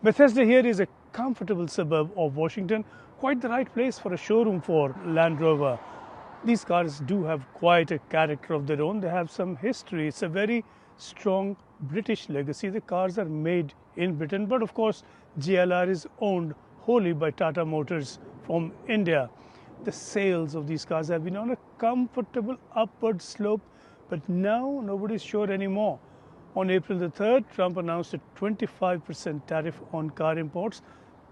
Bethesda here is a comfortable suburb of Washington, quite the right place for a showroom for Land Rover. These cars do have quite a character of their own. They have some history. It's a very strong British legacy. The cars are made in Britain, but of course JLR is owned wholly by Tata Motors from India. The sales of these cars have been on a comfortable upward slope, but now nobody's sure anymore. On April the 3rd, Trump announced a 25% tariff on car imports.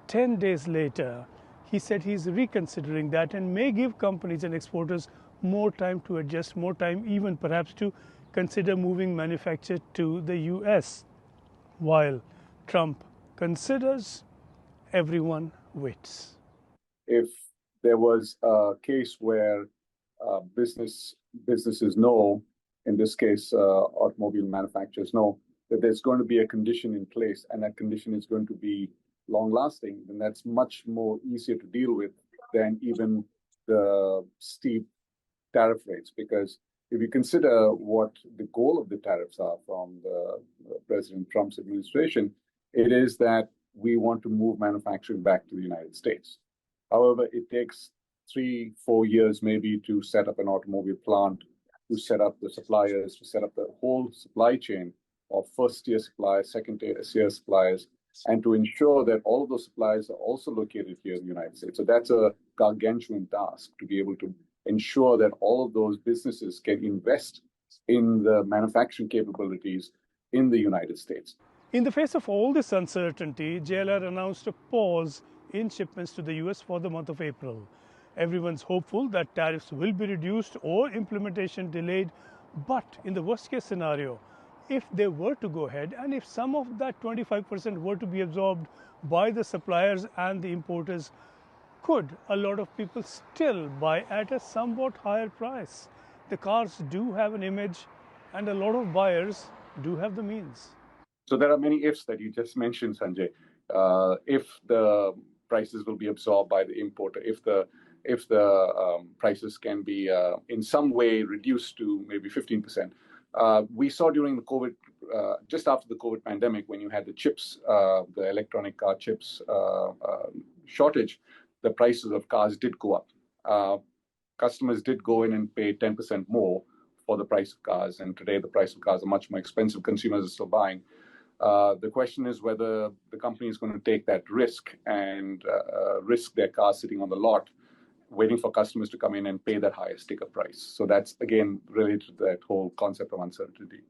10 days later, he said he's reconsidering that and may give companies and exporters more time to adjust, more time even perhaps to consider moving manufacture to the US. While Trump considers, everyone waits. If there was a case where businesses know, in this case, automobile manufacturers know that there's going to be a condition in place and that condition is going to be long lasting, then that's much more easier to deal with than even the steep tariff rates. Because if you consider what the goal of the tariffs are from the President Trump's administration, it is that we want to move manufacturing back to the United States. However, it takes 3-4 years maybe to set up an automobile plant, to set up the suppliers, to set up the whole supply chain of first-tier suppliers, second-tier suppliers, and to ensure that all of those suppliers are also located here in the United States. So that's a gargantuan task to be able to ensure that all of those businesses can invest in the manufacturing capabilities in the United States. In the face of all this uncertainty, JLR announced a pause in shipments to the US for the month of April. Everyone's hopeful that tariffs will be reduced or implementation delayed, but in the worst case scenario, if they were to go ahead and if some of that 25% were to be absorbed by the suppliers and the importers, could a lot of people still buy at a somewhat higher price? The cars do have an image and a lot of buyers do have the means. So there are many ifs that you just mentioned, Sanjay. If the prices will be absorbed by the importer, if the prices can be in some way reduced to maybe 15%. We saw during the COVID, just after the COVID pandemic, when you had the chips, the electronic car chips shortage, the prices of cars did go up. Customers did go in and pay 10% more for the price of cars, and today the price of cars are much more expensive. Consumers are still buying. The question is whether the company is going to take that risk and risk their cars sitting on the lot, waiting for customers to come in and pay that higher sticker price. So that's, again, related to that whole concept of uncertainty.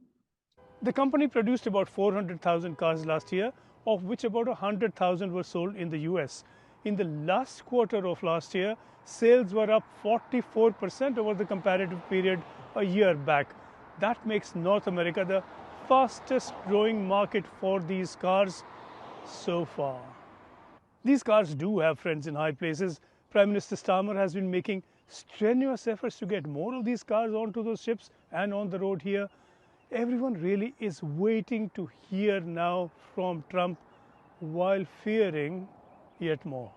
The company produced about 400,000 cars last year, of which about 100,000 were sold in the US. In the last quarter of last year, sales were up 44% over the comparative period a year back. That makes North America the fastest growing market for these cars so far. These cars do have friends in high places. Prime Minister Starmer has been making strenuous efforts to get more of these cars onto those ships and on the road here. Everyone really is waiting to hear now from Trump while fearing yet more.